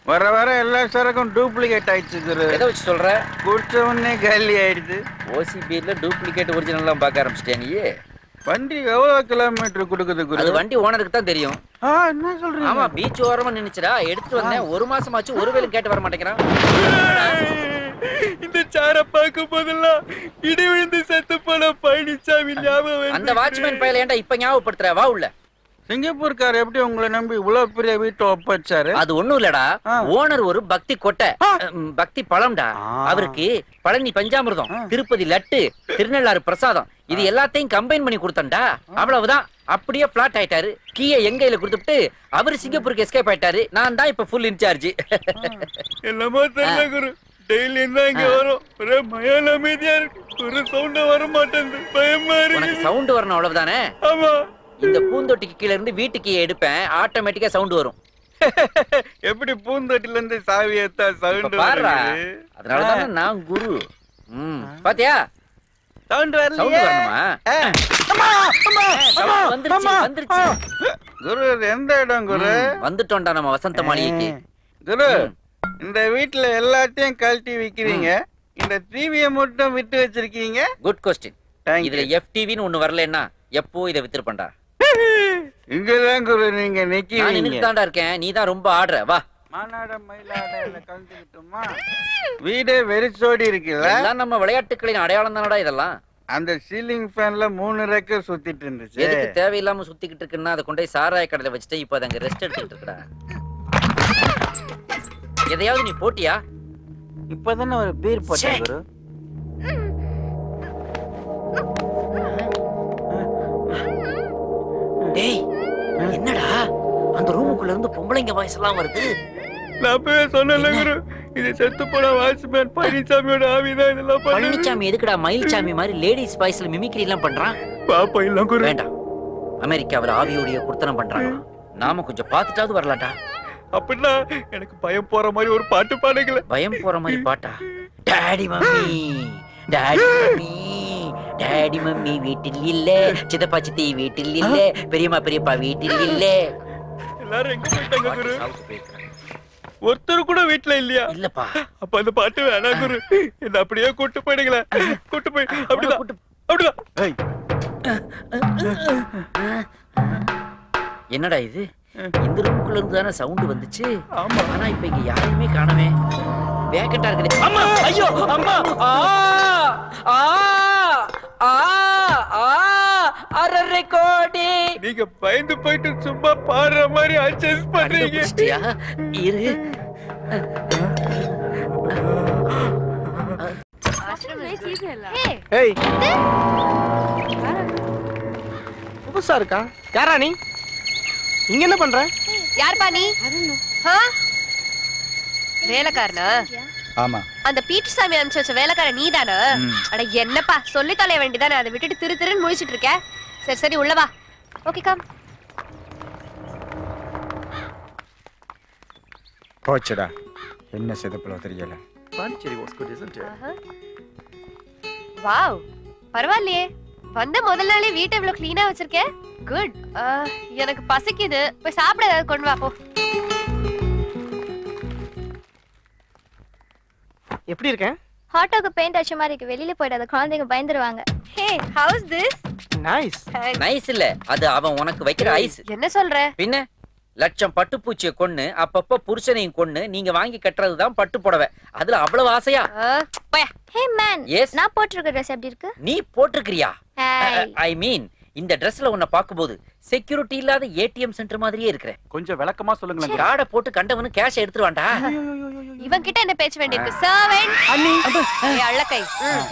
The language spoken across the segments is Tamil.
வர வர எல்லா சரக்கும் டூப்ளிகேட் ஆயிடுச்சு குரு. எதை வச்சு சொல்ற? குடிச்ச உடனே காலி ஆயிடுது. ஓசிபியில் டூப்ளிகேட் ஒரிஜினல்லாம் பார்க்க ஆரம்பிச்சிட்டே நீ. வண்டி எவ்வளவு கிலோமீட்டர் கொடுக்குது குரு? அது வண்டி ஓனருக்கு தான் தெரியும். என்ன சொல்றீங்க? ஆமா, பீச் ஓரமா நின்னுச்சுடா. எடுத்துட்டு வந்தேன். 1 மாசமாச்சு ஒரு வேளை கேட்டு வர மாட்டேங்கிறான். இந்த சார பார்க்கும் போதெல்லாம் இடி விழுந்து செத்து போன பழனிசாமி ஞாபகம். அந்த வாட்ச்மேன் பையல ஏன்டா இப்ப ஞாபகப்படுத்துற? வா உள்ள. சிங்கப்பூர்கார் எப்படி உங்களை நம்பி இவ்வளவு பெரிய வீட்டை ஒப்பச்சாரு? அது ஒண்ணும் இல்லடா, ஓனர் ஒரு பக்தி கொட்டை, பக்தி பழம்டா. அவருக்கு பழனி பஞ்சாமிர்தம், திருப்பதி லட்டு, திருநள்ளாறு பிரசாதம் இது எல்லாத்தையும் கம்பைன் பண்ணி கொடுத்தண்டா. அவ்வளவுதான். அப்படியே பிளாட் ஆயிட்டாரு. கீயை எங்கையில கொடுத்துட்டு அவரு சிங்கப்பூருக்கு எஸ்கேப் ஆயிட்டாரு. நான் தான் இப்ப ஃபுல் இன்சார்ஜ். எல்லாமே தெரியல குரு. டெய்லி தான் இங்க வரும். ஒரே மயான அமைதியா இருக்கு. ஒரு சவுண்ட் வர மாட்டேங்குது. பயமா இருக்கு. சவுண்ட் வரணும் அவ்வளவுதானே? ஆமா. இந்த பூந்தொட்டிக்கு கீழ இருந்து வீட்டுக்கு எடுப்பேன், ஆட்டோமேட்டிக்கா சவுண்ட் வரும். எப்படி பூந்தொட்டில இருந்து சாவி ஏத்தா சவுண்ட் பாருடா. அதனால தான் நான் குரு. பாத்தியா? சவுண்ட் வரல. சவுண்ட் வரணுமா? வந்துருச்சு. குரு எந்த இடம் குரு? வந்துட்டோம்டா நம்ம வசந்த மாளிகைக்கு. குரு இந்த வீட்ல எல்லாத்தையும் கழட்டி விக்கிறீங்க, இந்த டிவியை மட்டும் விட்டு வச்சிருக்கீங்க. Good question. இதுல எஃப்டிவின்னு ஒண்ணு வரலன்னா எப்போ இத வித்துறப்பண்டா. இங்கதான் குரு நீங்க நிக்கீங்க. நான் நின்னுதான்டா இருக்கேன். நீ தான் ரொம்ப ஆடுற. வா. மானாட மயிலாடல கழட்டிட்டோமா? வீடே வெறிச்சோடி இருக்குல்ல. எல்லாம் நம்ம விளையாட்டுகளின் அடையாளம் தானடா இதெல்லாம். அந்த சீலிங் ஃபேன்ல 3 ரெக்க சுத்திட்டு இருந்துச்சு. எதுக்கு தேவையில்லாம சுத்திக்கிட்டு இருக்குன்னா அதை கொண்டு போய் சாராய கடையில வச்சுட்டு இப்ப அங்க ரெஸ்ட் எடுத்துட்டு இருக்கடா. எதையாவது நீ போட்டியா? இப்பதானே ஒரு பீர் போட்டேன் குரு. டேய் என்னடா அந்த ரூமுக்குள்ள இருந்து பொம்பளைங்க வாய்ஸ் எல்லாம் வருது? நான் போய் சொன்னல குரு, இது செத்து போன வாட்ச்மேன் பழனிசாமியோட ஆவிதான் இதெல்லாம் பண்ணுது. பழனிசாமி எதுக்குடா மயில்சாமி மாதிரி லேடிஸ் வாய்ஸ்ல மிமிக்ரி எல்லாம் பண்றான்? பாப்பா இல்ல குரு. வேண்டாம், அமெரிக்காவுல ஆவியோடைய குர்த்தனம் பண்றாங்க. நாம கொஞ்சம் பார்த்துட்டாவது வரலாம்டா. அப்படின்னா எனக்கு பயம் போற மாதிரி ஒரு பாட்டு பாடுங்களே. பயம் போற மாதிரி பாட்டா? Daddy mummy, daddy mummy, daddy mummy வீட்டில் இல்ல, சித்தப்பா சித்தி வீட்டில் இல்ல, பெரியம்மா பெரியப்பா வீட்டில் இல்ல. எல்லாரும் எங்க போயிட்டாங்க குரு? ஒருத்தர் கூட வீட்ல இல்லையா? இல்லப்பா. அப்ப அந்த பாட்டு வேணாம் குரு. என்ன அப்படியே கூட்டு போயிடுங்களே. கூட்டு போய் அப்படிதான் அப்படிதான். என்னடா இது? இந்த ரூமுக்குள்ள இருந்து தானே சவுண்ட் வந்துச்சு. ஆனா இப்ப இங்க யாரையுமே காணவே. வேகண்டா இருக்குது. அம்மா, ஐயோ அம்மா, ஆ ஆ ஆ ஆ அரரை கோடி. நீங்க பயந்து போயிட்டு சும்மா பாடுற மாதிரி அட்ஜஸ்ட் பண்றீங்க. இரு. ஏய் புதுசா இருக்கா? யாரா நீ? இங்க என்ன பண்ற? யார்ப்பா நீ? வேலைக்காரனா? ஆமா. அந்த பீட்டர் சாமி அனுப்பிச்சு வச்ச வேலைக்காரன் நீதானா? அட என்னப்பா சொல்லி தொலைய வேண்டியதானே, அதை விட்டுட்டு திரு திருன்னு முழிச்சிட்டு இருக்க. சரி சரி உள்ள வா. Okay come. போச்சுடா, என்ன செதப்பலோ தெரியல. Pondicherry was good isn't it? Wow, பரவாயில்லையே. வந்த முதல் நாளே வீட்டை இவ்வளவு கிளீனா வச்சிருக்க. குட். எனக்கு பசிக்குது, போய் சாப்பிட ஏதாவது கொண்டு வா போ. எப்படி இருக்கேன்? ஹாட்டோக்கு பெயிண்ட் அடிச்ச மாதிரி இருக்கு. வெளியில போயிடாத, குழந்தைங்க பயந்துருவாங்க. ஹே, ஹவுஸ் திஸ்? நைஸ். நைஸ் இல்ல, அது அவன் உனக்கு வைக்கிற ஐஸ். என்ன சொல்ற? பின்ன லட்சம் பட்டுப்பூச்சியை கொன்னு அப்பப்ப புருஷனையும் கொன்னு நீங்க வாங்கி கட்டுறதுதான் பட்டு புடவை. அதுல அவ்வளவு ஆசையா? ஹே மேன், நான் போட்டிருக்க ட்ரெஸ் எப்படி இருக்கு? நீ போட்டிருக்கிறியா? ஐ மீன் இந்த ட்ரெஸ்ல உன்னை பாக்கும்போது செக்யூரிட்டி இல்லாத ஏடிஎம் சென்டர் மாதிரியே இருக்கிற. கொஞ்சம் விளக்கமா சொல்லுங்களேன். கார்டை போட்டு கண்டவனு கேஷ் எடுத்துருவான்டா. இவன் கிட்ட என்ன பேச்சு வேண்டியிருக்கு? சர்வெண்ட் அண்ணி. ஏய் அள்ளக்கை,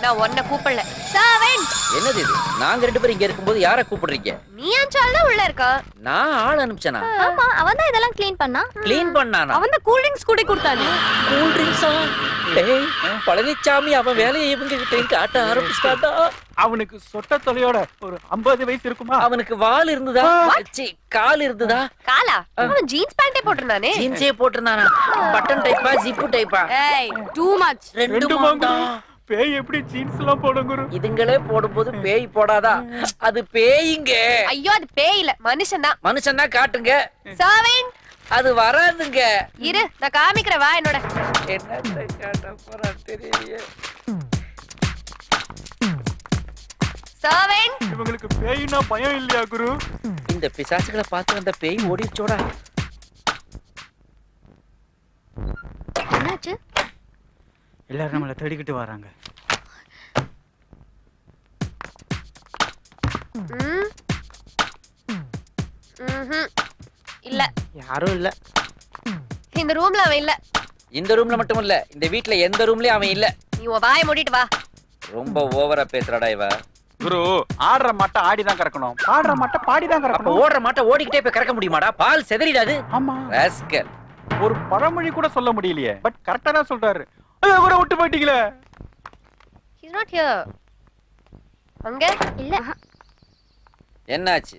நான் உன்னை கூப்பிடல. சர்வெண்ட். என்னது இது? நாங்க 2 பேரும் இங்க இருக்கும்போது யாரை கூப்பிடுறீங்க? நீ அஞ்சால உள்ள இருக்க. நான் ஆள் அனுப்பிச்சனா? ஆமா, அவன் தான் இதெல்லாம் க்ளீன் பண்ணா. க்ளீன் பண்ணானா? அவன் தான் கூல் ட்ரிங்க்ஸ் குடி கொடுத்தானே. கூல் ட்ரிங்க்ஸா? டேய் பழனிசாமி அவன் வேலையை இவங்க கிட்ட காட்ட ஆரம்பிச்சிட்டாடா. அவனுக்கு சொட்ட தொலையோட ஒரு 50 வயசு இருக்குமா? அவனுக்கு வால் இருந்ததா? சி, கால் இருந்ததா? காலா? அவன் ஜீன்ஸ் பேண்டே போட்டுறானே. ஜீன்ஸே போட்டுறானா? பட்டன் டைப்பா ஜிப்பு டைப்பா? ஏய் டூ மச். ரெண்டுமா? பேய் எப்படி ஜீன்ஸ் எல்லாம் போடும் குரு? இதுங்களே போடும்போது பேய் போடாதா? அது பேய்ங்க. ஐயோ அது பேய் இல்ல, மனுஷன்தான். மனுஷன்னா காட்டுங்க. சர்வெண்ட் அது வராதுங்க. இரு நான் காமிக்கிறேன் வா என்னோட. என்னத்தை காட்ட போறா தெரியலையே. சர்வெண்ட். இவங்களுக்கு பேய்னா பயம் இல்லையா குரு? இந்த பிசாசுகளை பார்த்து வந்த பேய் ஓடிச்சோடா. என்னாச்சு? எல்லாரும் நம்மளை தேடிக்கிட்டு வராங்க. இல்ல யாரும் இல்ல. இந்த ரூம்ல அவன் இல்ல. இந்த ரூம்ல மட்டும் இல்ல, இந்த வீட்ல எந்த ரூம்லயும் அவன் இல்ல. நீ உன் வாயை மூடிட்டு வா. ரொம்ப ஓவரா பேசுறாடா இவ. குரு, ஆடுற மாட்டை ஆடிதான் கறக்கணும், பாடுற மாட்டை பாடிதான் அப்ப கறக்கணும். ஓடுற மாட்டை ஓடிக்கிட்டே போய் கறக்க முடியுமாடா? பால் செதறிடாது. ஆமா, ராஸ்கல். ஒரு பழமொழி கூட சொல்ல முடியலையே, பட் கரெக்டா தான் சொல்றாரு. ஐயோ கூட விட்டு போயிட்டீங்களே. He's not here. அங்க இல்ல. என்னாச்சு?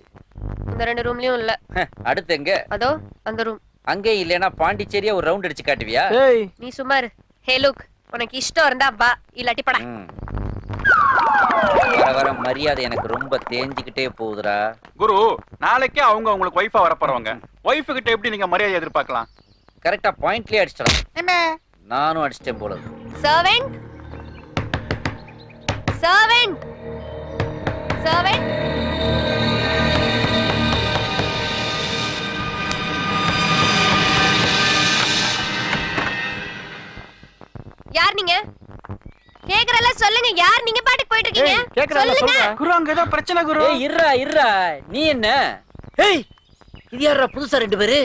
இந்த ரெண்டு ரூம்லயும் இல்ல. அடுத்து எங்க? அதோ அந்த ரூம். அங்கே இல்லனா பாண்டிச்சேரியா ஒரு ரவுண்ட் அடிச்சு காட்டுவியா? ஏய் நீ சும்மா இரு. ஹே லுக், உனக்கு இஷ்டம் இருந்தா வா, இல்லாட்டி படா. வர வர மரியாதை எனக்கு ரொம்ப தேஞ்சிக்கிட்டே போகுதுடா. குரு, நாளைக்கே அவங்க உங்களுக்கு ஒய்ஃபா வர போறவங்க. ஒய்ஃப் கிட்ட எப்படி நீங்க மரியாதை எதிர்பார்க்கலாம்? கரெக்டா பாயிண்ட்லயே அடிச்சிடலாம். என்ன? நானும் அடிச்சிட்டேன் போல. Servant, servant, servant. யார் நீங்க? கேக்குறல சொல்லுங்க, யார் நீங்க? பாட்டுக்கு போயிட்டு இருக்கீங்க. கேக்குறல சொல்றா. குரு, அங்க ஏதோ பிரச்சனை குரு. ஏய் இருடா இருடா, நீ என்ன? ஏய் இது யாரா புதுசா ரெண்டு பேரு?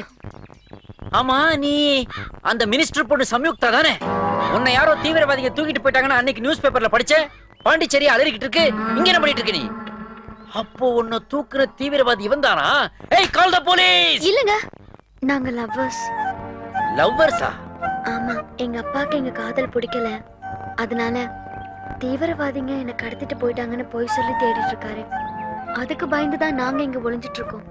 ஆமா, நீ அந்த மினிஸ்டர் பொண்ணு சம்யுக்தா தானே? உன்னை யாரோ தீவிரவாதிங்க தூக்கிட்டு போயிட்டாங்கன்னு அன்னைக்கு நியூஸ் பேப்பர்ல படிச்சேன். பாண்டிச்சேரி அலறிக்கிட்டு இருக்கு, இங்க என்ன பண்ணிட்டு இருக்க நீ? அப்போ உன்னை தூக்குற தீவிரவாதி இவன் தானா? ஏய் கால் தி போலீஸ். இல்லங்க, நாங்க லவ்வர்ஸ். லவ்வர்ஸா? ஆமா, எங்க அப்பாக்கு எங்க காதல் பிடிக்கல, அதனால தீவிரவாதிங்க என்ன கடத்திட்டு போயிட்டாங்கன்னு போய் சொல்லி தேடிட்டு இருக்காரு. அதுக்கு பயந்துதான் நாங்க இங்க ஒளிஞ்சிட்டு இருக்கோம்.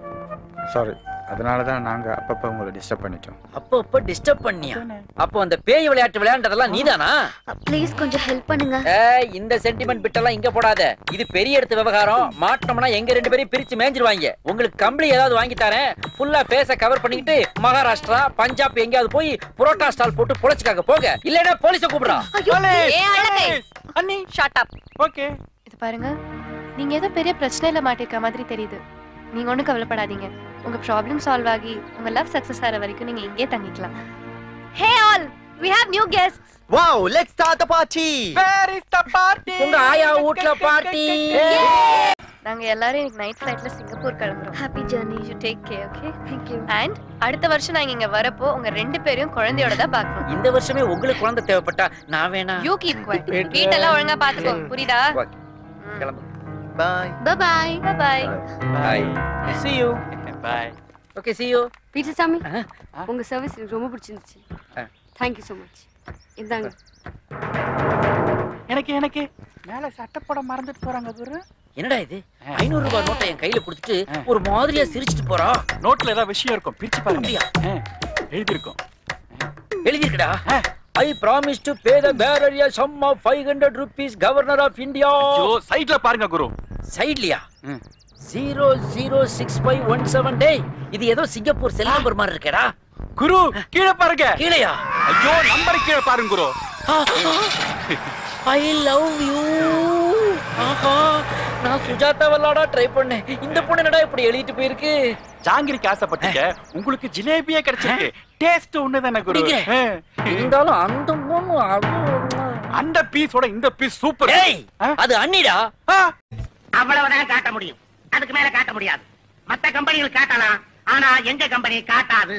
சாரி, அதனால தான் நாங்க அப்பப்ப உங்களை டிஸ்டர்ப் பண்ணிட்டோம். அப்ப டிஸ்டர்ப் பண்ணியா? அப்போ அந்த பேய் விளையாட்டு விளையாண்டதெல்லாம் நீதானா? ப்ளீஸ் கொஞ்சம் ஹெல்ப் பண்ணுங்க. ஏய் இந்த சென்டிமெண்ட் பிட்டெல்லாம் இங்க போடாத. இது பெரிய இடத்து விவகாரம். மாட்டோம்னா எங்க ரெண்டு பேரையும் பிரிச்சு மேஞ்சிருவாங்க. உங்களுக்கு கம்பளி ஏதாவது வாங்கி தரேன். ஃபுல்லா ஃபேஸ கவர் பண்ணிக்கிட்டு மகாராஷ்டிரா பஞ்சாப் எங்கயாவது போய் புரோட்டா ஸ்டால் போட்டு பொழைச்சுக்காக போக. இல்லனா போலீஸ கூப்பிடுறா. அண்ணி ஷட் அப். ஓகே, இது பாருங்க, நீங்க ஏதோ பெரிய பிரச்சனையில மாட்டிருக்க மாதிரி தெரியுது. நீங்க ஒண்ணும் கவலைப்படாதீங்க. உங்க ப்ராப்ளம் சால்வ் ஆகி உங்க லவ் சக்சஸ் ஆற வரைக்கும் நீங்க இங்கே தங்கிக்கலாம். Hey all, we have new guests. Wow, let's start the party. where is the party? உங்க ஆயா வீட்ல பார்ட்டி. நாங்க எல்லாரும் இன்னைக்கு நைட் ஃளைட்ல சிங்கப்பூர் கிளம்புறோம். Happy journey. You take care, okay? Thank you. And அடுத்த வருஷம் நாங்க இங்க வரப்போ உங்க ரெண்டு பேரையும் குழந்தையோட தான் பார்க்கணும். இந்த வருஷமே உங்களுக்கு குழந்தை தேவைப்பட்டா நான் வேணா. You keep quiet. வீட்டெல்லாம் ஒழுங்கா பாத்துக்கோ, புரியுதா? கிளம்பு. Bye. Bye bye. Bye bye. Bye. See you. Bye. Okay, see you. Peter சாமி, உங்க சர்வீஸ் எனக்கு ரொம்ப பிடிச்சிருந்துச்சு. Thank you so much. இந்தாங்க. எனக்கு மேல சட்டை போட மறந்துட்டு போறாங்க குரு. என்னடா இது? 500 ரூபாய் நோட்டை என் கையில கொடுத்துட்டு ஒரு மாதிரியா சிரிச்சிட்டு போறா. நோட்ல ஏதாவது விஷயம் இருக்கும், பிரிச்சு பாருங்க. எழுதி இருக்கும். எழுதி இருக்குடா. I promise to pay the bearer a sum of 500 rupees, Governor of India. ஐயோ, சைடுல பாருங்க குரு. சைடுலயா? 006517. டேய், இது ஏதோ சிங்கப்பூர் செல் நம்பர் மாதிரி இருக்கேடா. குரு, கீழ பாருங்க. கீழயா? ஐயோ, நம்பர் கீழ பாருங்க குரு. I love you. ஆஹா, நான் சுஜாதா வல்லாடா ட்ரை பண்ணேன். இந்த பொண்ணு என்னடா இப்படி எழுதிட்டு போயிருக்கு? ஜாங்கிரிக்கு ஆசைப்பட்டீங்க, உங்களுக்கு ஜிலேபியே கிடைச்சிருக்கு. டேஸ்ட் ஒண்ணுதானே குரு. இருந்தாலும் அந்த பொண்ணு அந்த பீஸோட இந்த பீஸ் சூப்பர். ஏய், அது அண்ணிடா. அவ்வளவுதான் காட்ட முடியும், அதுக்கு மேல காட்ட முடியாது. மத்த கம்பெனிகள் காட்டலாம், ஆனா எங்க கம்பெனி காட்டாது.